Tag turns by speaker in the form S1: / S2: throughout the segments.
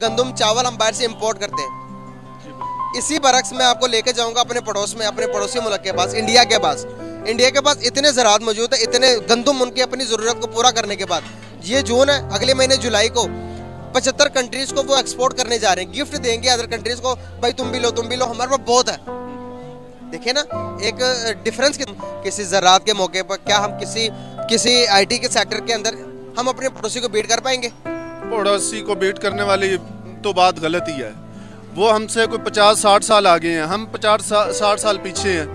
S1: गंदम चावल हम बाहर से इंपोर्ट करते हैं। इसी बरक्स में आपको लेके जाऊंगा अपने पड़ोस में, अपने पड़ोसी मुल्क के पास, इंडिया के पास। इंडिया के पास इतने ज़राअत मौजूद है, इतने गंदम उनकी अपनी ज़रूरत को पूरा करने के बाद, ये जून है, अगले महीने जुलाई को 75 कंट्रीज़ को वो एक्सपोर्ट करने जा रहे हैं, गिफ्ट देंगे अदर कंट्रीज़ को, भाई तुम भी लो, हमारे पास बहुत है। देखिए ना एक डिफरेंस, किसी ज़राअत के मौके पर क्या हम किसी IT के सेक्टर के अंदर हम अपने पड़ोसी को बीट कर पाएंगे?
S2: पड़ोसी को बीट करने वाली तो बात गलत ही है। वो हमसे कोई 50-60 साल आगे हैं, हम 50-60 साल पीछे हैं।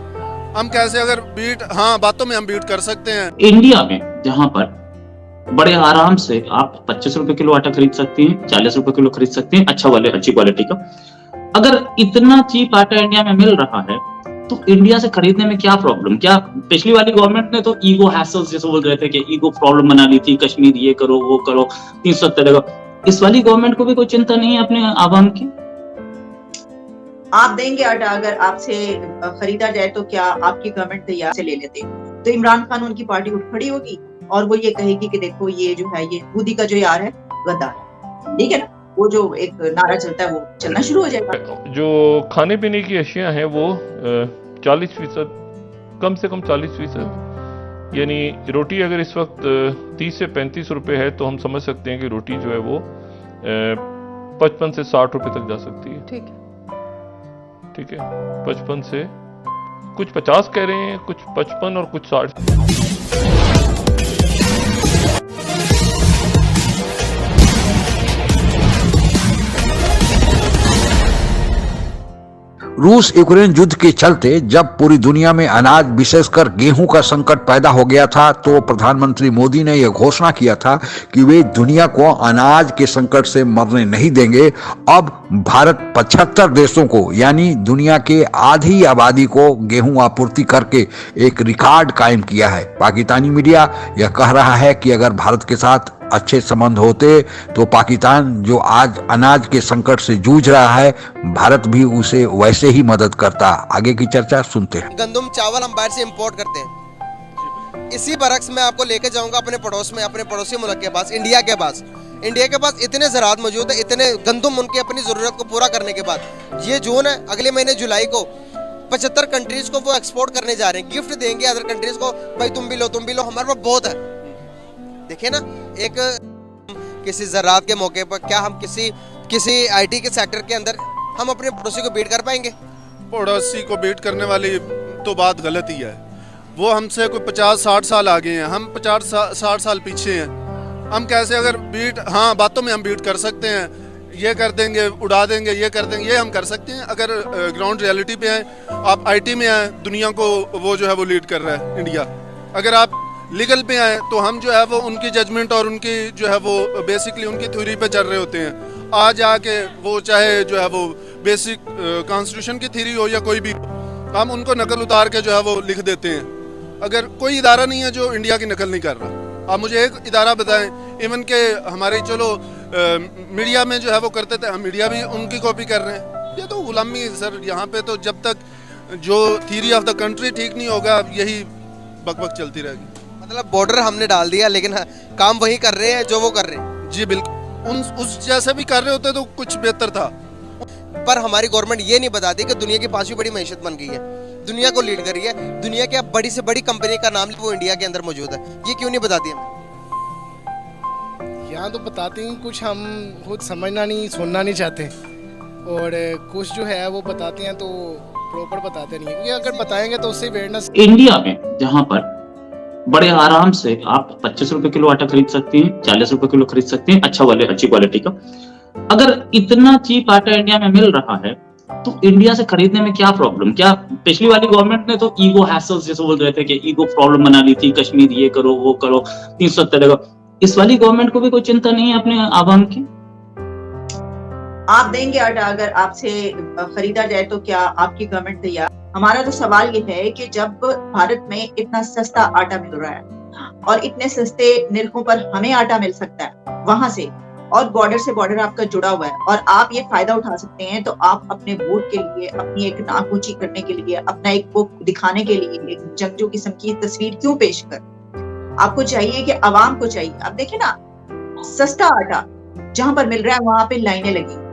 S2: हम कैसे अगर बीट, हाँ बातों में हम बीट कर सकते हैं।
S3: इंडिया में जहाँ पर बड़े आराम से आप 25 रुपए किलो आटा खरीद सकते हैं, 40 रुपए किलो खरीद सकते हैं, अच्छी क्वालिटी का। अगर इतना चीप आटा इंडिया में मिल रहा है तो इंडिया से खरीदने में क्या प्रॉब्लम? क्या पिछली वाली गवर्नमेंट ने तो ईगो हैसल्स जैसे बोल रहे थे कि ईगो प्रॉब्लम बना ली थी, कश्मीर ये करो वो करो, 370 का। इस वाली गवर्नमेंट को भी कोई चिंता नहीं है अपने आवाम की?
S4: आप देंगे आटा, अगर आपसे खरीदा जाए तो क्या आपकी गवर्नमेंट तैयार से ले लेते? तो इमरान खान उनकी पार्टी उठ खड़ी होगी और वो ये कहेगी कि देखो ये जो है ये खुदी का जो यार है गद्दार है, ठीक है ना। वो जो एक नारा चलता है वो चलना शुरू हो जाएगा।
S5: जो खाने पीने की अशिया हैं वो 40%, कम से कम 40%, यानी रोटी अगर इस वक्त 30 से 35 रुपए है तो हम समझ सकते हैं कि रोटी जो है वो 55 से 60 रुपए तक जा सकती है। ठीक है, 55 से कुछ 50 कह रहे हैं, कुछ 55 और कुछ 60।
S6: रूस यूक्रेन युद्ध के चलते जब पूरी दुनिया में अनाज विशेषकर गेहूं का संकट पैदा हो गया था तो प्रधानमंत्री मोदी ने यह घोषणा किया था कि वे दुनिया को अनाज के संकट से मरने नहीं देंगे। अब भारत 75 देशों को यानी दुनिया के आधी आबादी को गेहूं आपूर्ति करके एक रिकॉर्ड कायम किया है। पाकिस्तानी मीडिया यह कह रहा है कि अगर भारत के साथ अच्छे संबंध होते तो पाकिस्तान जो आज अनाज के संकट से जूझ रहा है, भारत भी उसे वैसे ही मदद करता। आगे की चर्चा सुनते हैं।
S1: गंदम चावल हम बाहर से इंपोर्ट करते हैं। इसी बरक्स में आपको लेके जाऊंगा अपने पड़ोस में, अपने पड़ोसी मुल्क के पास, इंडिया के पास। इंडिया के पास इतने ज़राअत मौजूद है, इतने गंदम उनकी अपनी ज़रूरत को पूरा करने के बाद, ये जून है, अगले महीने जुलाई को 75 कंट्रीज़ को वो एक्सपोर्ट करने जा रहे हैं, गिफ्ट देंगे अदर कंट्रीज़ को, भाई तुम भी लो, हमारे पास बहुत है। देखिए ना एक किसी ज़राअत के मौके पर क्या हम किसी IT के सेक्टर के अंदर हम अपने पड़ोसी को बीट कर पाएंगे?
S2: पड़ोसी को बीट करने वाली तो बात गलत ही है। वो हमसे कोई 50-60 साल आगे हैं, हम 50-60 साल पीछे हैं। हम कैसे अगर बीट, हाँ बातों में हम बीट कर सकते हैं, ये कर देंगे, उड़ा देंगे, ये कर देंगे, ये हम कर सकते हैं। अगर ग्राउंड रियलिटी पे आए, आप IT में आए, दुनिया को वो जो है वो लीड कर रहा है इंडिया। अगर आप लीगल पे आए तो हम जो है वो उनकी जजमेंट और उनकी जो है वो बेसिकली उनकी थ्योरी पे चल रहे होते हैं। आज आके वो चाहे जो है वो बेसिक कॉन्स्टिट्यूशन की थ्योरी हो या कोई भी, हम उनको नकल उतार के जो है वो लिख देते हैं। अगर कोई इदारा नहीं है जो इंडिया की नकल नहीं कर रहा। आप मुझे एक इदारा बताएं, इवन के हमारे चलो मीडिया में जो है वो करते थे, हम मीडिया भी उनकी कॉपी कर रहे हैं। ये तो गुलामी सर, यहाँ पे तो जब तक जो थ्योरी ऑफ द कंट्री ठीक नहीं होगा यही बकबक चलती रहेगी।
S1: मतलब बॉर्डर हमने डाल दिया लेकिन काम वही कर रहे हैं जो वो कर रहे हैं।
S2: जी बिल्कुल, उस जैसे भी कर रहे होते तो कुछ बेहतर था।
S1: पर हमारी गवर्नमेंट ये नहीं बताती कि दुनिया की 5वीं बड़ी मईशत बन गई है, दुनिया को लीड कर रही है, दुनिया की बड़ी से बड़ी कंपनी का नाम वो इंडिया के अंदर मौजूद है। ये क्यों नहीं बताती हमें?
S7: यहाँ तो बताते हैं कुछ, हम खुद समझना नहीं, सुनना नहीं चाहते, और कुछ जो है वो बताते हैं तो प्रॉपर बताते नहीं है, क्योंकि अगर बताएंगे तो उससे अवेयरनेस।
S3: इंडिया में जहाँ पर बड़े आराम से आप 25 रुपए किलो आटा खरीद सकते हैं, 40 रुपए किलो खरीद सकते हैं, अच्छी क्वालिटी का। अगर इतना चीप आटा इंडिया में मिल रहा है तो इंडिया से खरीदने में क्या प्रॉब्लम? क्या पिछली वाली गवर्नमेंट ने तो ईगो हैसल्स जैसे बोल रहे थे कि ईगो प्रॉब्लम बना ली थी, कश्मीर ये करो वो करो, 370 का। इस वाली गवर्नमेंट को भी कोई चिंता नहीं है अपने आवाम की?
S4: आप देंगे आटा, अगर आपसे खरीदा जाए तो क्या आपकी गवर्नमेंट तैयार? हमारा तो सवाल ये है कि जब भारत में इतना सस्ता आटा मिल रहा है और इतने सस्ते निर्खों पर हमें आटा मिल सकता है वहां से, और बॉर्डर से बॉर्डर आपका जुड़ा हुआ है और आप ये फायदा उठा सकते हैं, तो आप अपने वोट के लिए, अपनी एक नाक ऊंची करने के लिए, अपना एक वो दिखाने के लिए एक जंगजू किस्म की तस्वीर क्यों पेश कर? आपको चाहिए कि आवाम को चाहिए। अब देखिए ना, सस्ता आटा जहां पर मिल रहा है वहां पे लाइनें लगी।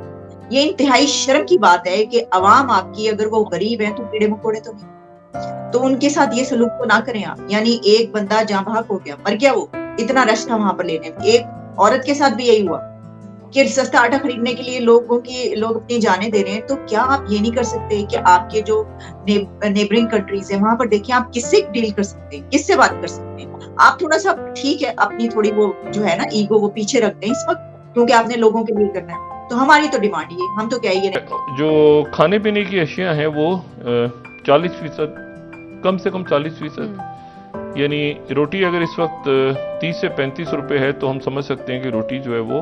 S4: ये इंतहाई शर्म की बात है कि अवाम आपकी, अगर वो गरीब है तो कीड़े मकोड़े तो नहीं, तो उनके साथ ये सलूक तो ना करें आप। यानी एक बंदा जहां भाग हो गया, मर गया, वो इतना रश था वहां पर लेने में। एक औरत के साथ भी यही हुआ कि सस्ता आटा खरीदने के लिए लोग अपनी जानें दे रहे हैं। तो क्या आप ये नहीं कर सकते कि आपके जो नेबरिंग कंट्रीज है वहां पर देखिए आप किससे डील कर सकते हैं, किससे बात कर सकते हैं। आप थोड़ा सा, ठीक है, अपनी थोड़ी वो जो है ना ईगो, वो पीछे रखते हैं इस वक्त, क्योंकि आपने लोगों के लिए करना है। तो हमारी तो डिमांड ये, हम तो क्या ही
S5: जो खाने पीने की अशिया हैं वो 40%, कम से कम 40%, यानी रोटी अगर इस वक्त 30 से 35 रुपए है तो हम समझ सकते हैं कि रोटी जो है वो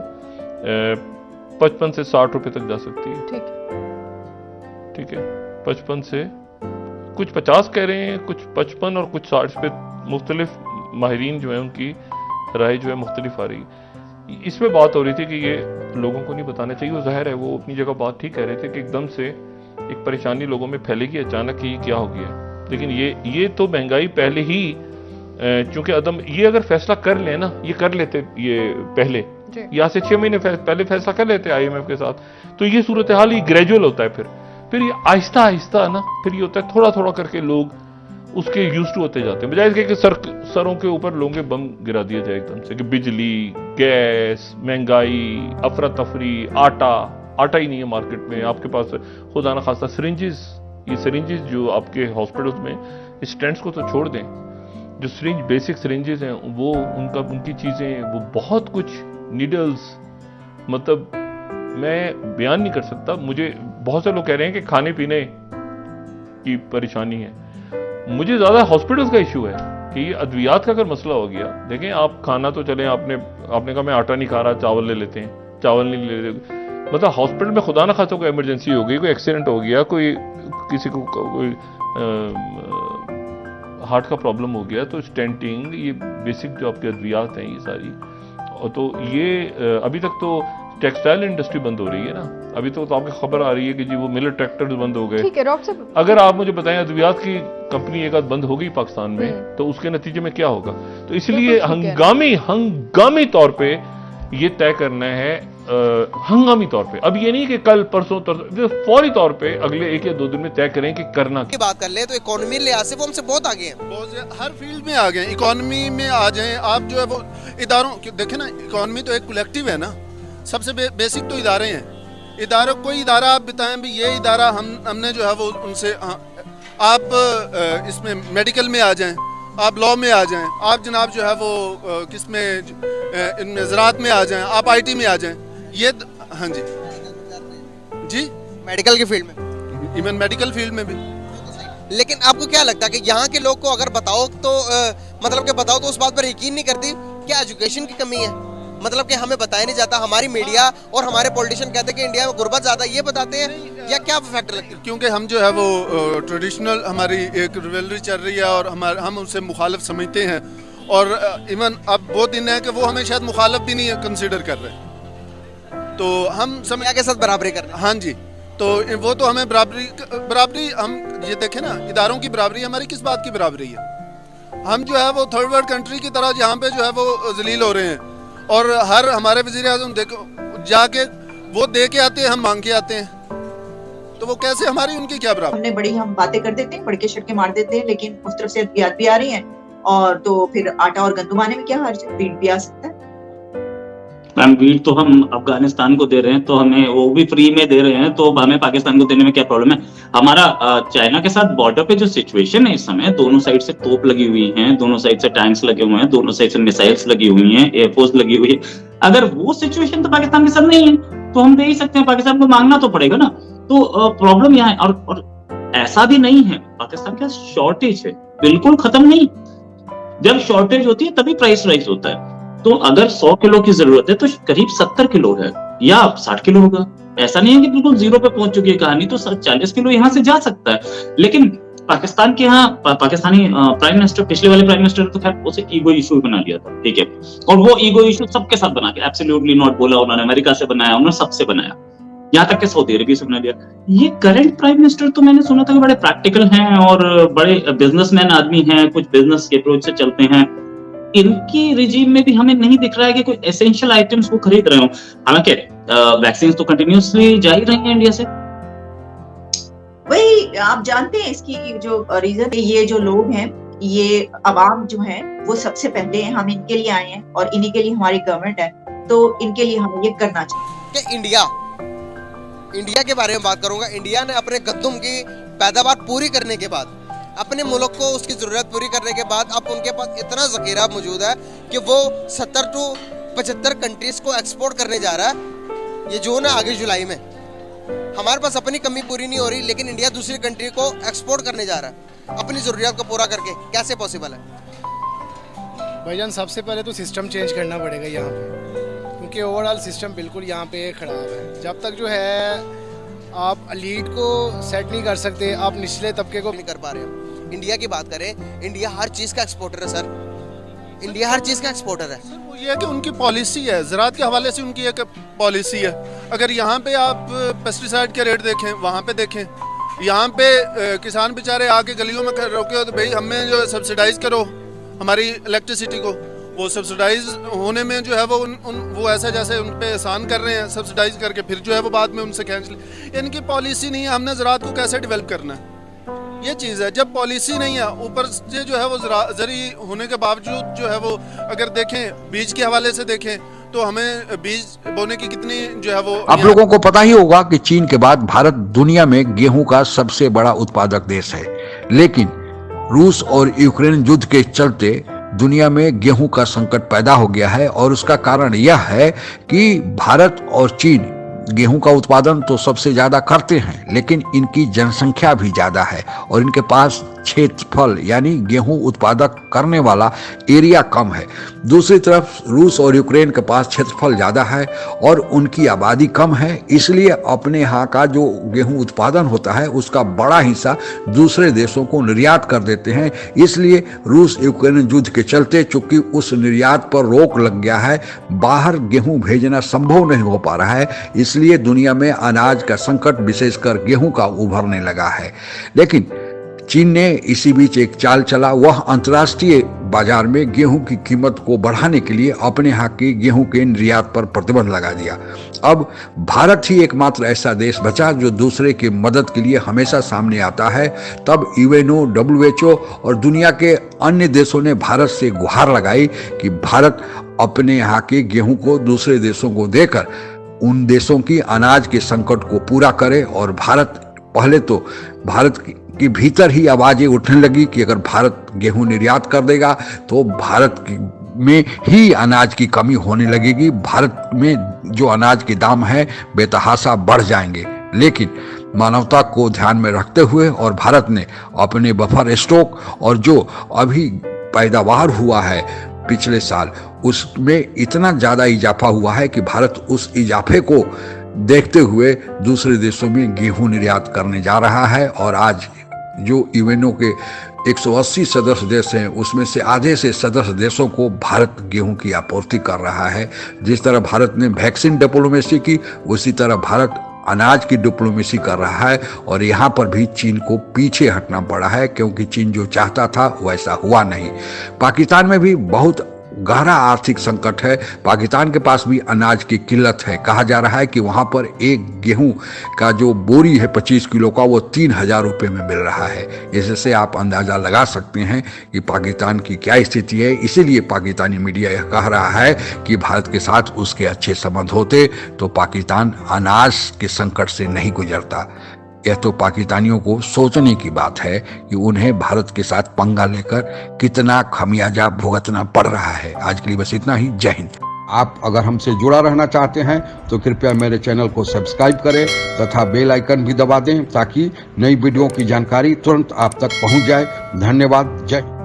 S5: 55 से 60 रुपए तक जा सकती है। ठीक है, 55 से, कुछ 50 कह रहे हैं, कुछ 55 और कुछ 60 पे मुख्तलिफ माहिरीन जो है उनकी राय जो है मुख्तलिफ आ रही है। इसमें बात हो रही थी कि ये लोगों को नहीं बताना चाहिए। वो जाहिर है, वो अपनी जगह बात ठीक कह रहे थे कि एकदम से एक परेशानी लोगों में फैलेगी अचानक कि क्या हो गया। लेकिन ये तो महंगाई पहले ही, चूंकि ये अगर फैसला कर ले ना, ये कर लेते ये पहले, यहाँ से 6 महीने पहले फैसला कर लेते IMF के साथ, तो ये सूरत हाल ही ग्रेजुअल होता है। फिर ये आहिस्ता आहिस्ता ना, फिर ये होता है थोड़ा थोड़ा करके लोग उसके यूज्ड टू होते जाते हैं, बजाय इसके कि सरों के ऊपर लोगों के बम गिरा दिया जाए एकदम से कि बिजली, गैस, महंगाई, अफरा तफरी, आटा ही नहीं है मार्केट में आपके पास, खुदा ना खास्ता सिरिंजेस, ये सिरिंजेस जो आपके हॉस्पिटल्स में, स्टेंट्स को तो छोड़ दें, जो सिरिंज, बेसिक सिरिंजेस हैं वो उनकी चीजें, वो बहुत कुछ, नीडल्स, मतलब मैं बयान नहीं कर सकता। मुझे बहुत से लोग कह रहे हैं कि खाने पीने की परेशानी है, मुझे ज्यादा हॉस्पिटल्स का इशू है कि ये अद्वियात का अगर मसला हो गया। देखें, आप खाना तो चले, आपने कहा मैं आटा नहीं खा रहा, चावल ले लेते हैं, चावल नहीं ले लेते, मतलब हॉस्पिटल में खुदा ना खासा कोई इमरजेंसी हो गई, कोई एक्सीडेंट हो गया, किसी को कोई हार्ट का प्रॉब्लम हो गया, तो स्टेंटिंग, ये बेसिक जो आपके अद्वियात हैं ये सारी, और तो ये अभी तक तो टेक्सटाइल इंडस्ट्री बंद हो रही है ना, अभी तो आपकी खबर आ रही है कि जी वो मिलर ट्रैक्टर्स बंद हो गए।
S8: ठीक है डॉक्टर साहब,
S5: अगर आप मुझे बताएं अद्वियात की कंपनी एक आध बंद हो गई पाकिस्तान में, तो उसके नतीजे में क्या होगा। तो इसलिए हंगामी तौर पे ये तय करना है, हंगामी तौर पे, अब ये नहीं कि कल परसों, फौरी तौर पे अगले 1 या 2 दिन में तय करें कि करना
S1: की बात कर ले तो इकोनॉमी लिहाज से वो हमसे बहुत आगे हैं,
S2: हर फील्ड में आ गए, इकोनॉमी में आ जाएं आप। जो है वो इदारों, देखें ना, इकोनॉमी तो एक कलेक्टिव है ना, सबसे बेसिक तो इदारे हैं। इदारों, कोई इदारा आप बताएं भी ये इदारा हमने जो है वो उनसे, आप इसमें मेडिकल में आ जाएं, आप लॉ में आ जाएं, आप जनाब जो है वो किसमें, इनमें ज़राअत में आ जाएं, आप IT में आ जाएं, ये हाँ जी
S1: मेडिकल की फील्ड में,
S2: इवन मेडिकल फील्ड में भी।
S1: लेकिन आपको क्या लगता है कि यहाँ के लोग को अगर बताओ तो मतलब कि बताओ तो उस बात पर यकीन नहीं करती? क्या एजुकेशन की कमी है? मतलब कि हमें बताया नहीं जाता, हमारी मीडिया और हमारे पॉलिटिशियन कहते हैं कि इंडिया में गुर्बत ज्यादा, ये बताते हैं, या क्या फैक्टर लगता है?
S2: क्योंकि हम जो है वो ट्रेडिशनल, हमारी एक रिवेलरी चल रही है और हम उनसे मुखालिफ समझते हैं, और इवन अब वो दिन है कि वो हमें शायद मुखालिफ भी नहीं कंसिडर कर रहे, तो हम
S1: समय के साथ बराबरी कर रहे हैं।
S2: हाँ जी, तो वो तो हमें बराबरी हम ये देखें ना, इदारों की बराबरी, हमारी किस बात की बराबरी है? हम जो है वो थर्ड वर्ल्ड कंट्री की तरह यहाँ पे जो है वो जलील हो रहे हैं, और हर हमारे वज़ीर आज़म देखो जाके वो दे के आते हैं, हम मांग के आते हैं, तो वो कैसे हमारी उनकी क्या बराबर?
S4: हम बातें कर देते हैं, बड़के शटके मार देते हैं, लेकिन उस तरफ से अद्वियात भी आ रही हैं, और तो फिर आटा और गंदम आने में क्या हर्ज है, वीट भी आ सकता है।
S3: मैम, वीट तो हम अफगानिस्तान को दे रहे हैं, तो हमें वो भी फ्री में दे रहे हैं, तो हमें पाकिस्तान को देने में क्या प्रॉब्लम है? हमारा चाइना के साथ बॉर्डर पे जो सिचुएशन है इस समय, दोनों साइड से तोप लगी हुई हैं, दोनों साइड से टैंक्स लगे हुए हैं, दोनों साइड से मिसाइल्स लगी हुई हैं, एयरफोर्स लगी हुई है। अगर वो सिचुएशन तो पाकिस्तान के साथ नहीं है तो हम दे ही सकते हैं, पाकिस्तान को मांगना तो पड़ेगा ना। तो प्रॉब्लम यहाँ है, और ऐसा भी नहीं है पाकिस्तान का शॉर्टेज है, बिल्कुल खत्म नहीं। जब शॉर्टेज होती है तभी प्राइस राइज होता है। तो अगर 100 किलो की जरूरत है तो करीब 70 किलो है या 60 किलो होगा। ऐसा नहीं है कि बिल्कुल जीरो पे पहुंच चुकी है कहानी, तो 40 किलो यहाँ से जा सकता है। लेकिन पाकिस्तान के यहाँ पाकिस्तानी प्राइम मिनिस्टर, पिछले वाले प्राइम मिनिस्टर तो खैर उसे ईगो इशू बना लिया था, ठीक है, और वो ईगो इशू सबके साथ बना के एब्सोल्युटली नॉट बोला, उन्होंने अमेरिका से बनाया, उन्होंने सबसे बनाया, यहाँ तक के सऊदी अरबिया से बना लिया। ये करंट प्राइम मिनिस्टर तो मैंने सुना था कि बड़े प्रैक्टिकल हैं और बड़े बिजनेसमैन आदमी हैं, कुछ बिजनेस के अप्रोच से चलते हैं, इनकी रिजीम में भी हमें नहीं दिख रहा है कि कोई एसेंशियल आइटम्स को खरीद रहे हो। हालांकि वैक्सीन तो कंटिन्यूअसली जा ही रही है इंडिया से।
S4: वही आप जानते हैं इसकी जो रीजन, ये जो लोग हैं, ये अवाम जो है वो सबसे पहले हम इनके लिए आए हैं और इन्हीं के लिए हमारी गवर्नमेंट है, तो इनके लिए हमें ये करना चाहिए।
S1: कि इंडिया के बारे में बात करूंगा। इंडिया ने अपने गंदम की पैदावार पूरी करने के बाद, अपने मुल्क को उसकी ज़रूरत पूरी करने के बाद अब उनके पास इतना ज़ख़ीरा मौजूद है कि वो 70 टू 75 कंट्रीज़ को एक्सपोर्ट करने जा रहा है। ये जून है, आगे जुलाई में। हमारे पास अपनी कमी पूरी नहीं हो रही, लेकिन इंडिया दूसरी कंट्री को एक्सपोर्ट करने जा रहा है अपनी ज़रूरियात को पूरा करके। कैसे पॉसिबल है
S7: भाईजान? सबसे पहले तो सिस्टम चेंज करना पड़ेगा यहाँ पे, क्योंकि ओवरऑल सिस्टम बिल्कुल यहाँ पे ख़राब है। जब तक जो है आप एलीट को सेट नहीं कर सकते, आप निचले तबके को
S1: नहीं कर पा रहे हो। इंडिया की बात करें, इंडिया हर चीज़ का एक्सपोर्टर है सर। इंडिया हर चीज़ का एक्सपोर्टर है।
S2: वो ये है कि उनकी पॉलिसी है, ज़राअत के हवाले से उनकी एक पॉलिसी है। अगर यहाँ पे आप पेस्टिसाइड के रेट देखें, वहाँ पे देखें, यहाँ पे किसान बेचारे आके गलियों में रोके हो तो भाई हमें जो सब्सिडाइज करो हमारी इलेक्ट्रिसिटी को। वो सब्सिडाइज होने में जो है वो ऐसा जैसे उन पे एहसान कर रहे हैं, सब्सिडाइज करके फिर जो है वो बाद में उनसे खींच ले। इनकी पॉलिसी नहीं है हमने ज़राअत को कैसे डेवलप करना है, ये चीज़ है। जब पॉलिसी नहीं है, ऊपर से जो है वो ज़री होने के बावजूद जो है वो, अगर देखें बीज के हवाले से देखें तो हमें बीज बोने की कितनी जो है वो।
S6: आप लोगों को पता ही होगा कि चीन के बाद भारत दुनिया में गेहूं का सबसे बड़ा उत्पादक देश है, लेकिन रूस और यूक्रेन युद्ध के चलते दुनिया में गेहूं का संकट पैदा हो गया है। और उसका कारण यह है कि भारत और चीन गेहूं का उत्पादन तो सबसे ज्यादा करते हैं, लेकिन इनकी जनसंख्या भी ज्यादा है और इनके पास क्षेत्रफल यानी गेहूं उत्पादक करने वाला एरिया कम है। दूसरी तरफ रूस और यूक्रेन के पास क्षेत्रफल ज्यादा है और उनकी आबादी कम है, इसलिए अपने यहाँ का जो गेहूं उत्पादन होता है उसका बड़ा हिस्सा दूसरे देशों को निर्यात कर देते हैं। इसलिए रूस यूक्रेन युद्ध के चलते चूंकि उस निर्यात पर रोक लग गया है, बाहर गेहूं भेजना संभव नहीं हो पा रहा है, इसलिए दुनिया में अनाज का संकट विशेषकर गेहूं का उभरने लगा है। लेकिन चीन ने इसी बीच एक चाल चला, वह अंतर्राष्ट्रीय बाजार में गेहूं की कीमत को बढ़ाने के लिए अपने यहाँ के गेहूं के निर्यात पर प्रतिबंध लगा दिया। अब भारत ही एकमात्र ऐसा देश बचा जो दूसरे की मदद के लिए हमेशा सामने आता है। तब यूएनओ, WHO और दुनिया के अन्य देशों ने भारत से गुहार लगाई कि भारत अपने यहाँ के गेहूं को दूसरे देशों को देकर उन देशों की अनाज के संकट को पूरा करे। और भारत पहले तो भारत के भीतर ही आवाजें उठने लगी कि अगर भारत गेहूं निर्यात कर देगा तो भारत में ही अनाज की कमी होने लगेगी, भारत में जो अनाज के दाम है बेतहाशा बढ़ जाएंगे। लेकिन मानवता को ध्यान में रखते हुए और भारत ने अपने बफर स्टॉक और जो अभी पैदावार हुआ है पिछले साल, उसमें इतना ज्यादा इजाफा हुआ है कि भारत उस इजाफे को देखते हुए दूसरे देशों में गेहूं निर्यात करने जा रहा है। और आज जो यूएनओ के 180 सदस्य देश हैं उसमें से आधे से सदस्य देशों को भारत गेहूं की आपूर्ति कर रहा है। जिस तरह भारत ने वैक्सीन डिप्लोमेसी की, उसी तरह भारत अनाज की डिप्लोमेसी कर रहा है। और यहाँ पर भी चीन को पीछे हटना पड़ा है, क्योंकि चीन जो चाहता था वैसा हुआ नहीं। पाकिस्तान में भी बहुत गहरा आर्थिक संकट है, पाकिस्तान के पास भी अनाज की किल्लत है। कहा जा रहा है कि वहां पर एक गेहूं का जो बोरी है 25 किलो का, वो 3000 रुपये में मिल रहा है। इससे आप अंदाजा लगा सकते हैं कि पाकिस्तान की क्या स्थिति है। इसीलिए पाकिस्तानी मीडिया यह कह रहा है कि भारत के साथ उसके अच्छे संबंध होते तो पाकिस्तान अनाज के संकट से नहीं गुजरता। यह तो पाकिस्तानियों को सोचने की बात है कि उन्हें भारत के साथ पंगा लेकर कितना खमियाजा भुगतना पड़ रहा है। आज के लिए बस इतना ही। जय हिंद। आप अगर हमसे जुड़ा रहना चाहते हैं तो कृपया मेरे चैनल को सब्सक्राइब करें तथा बेल आइकन भी दबा दें ताकि नई वीडियो की जानकारी तुरंत आप तक पहुंच जाए। धन्यवाद। जय।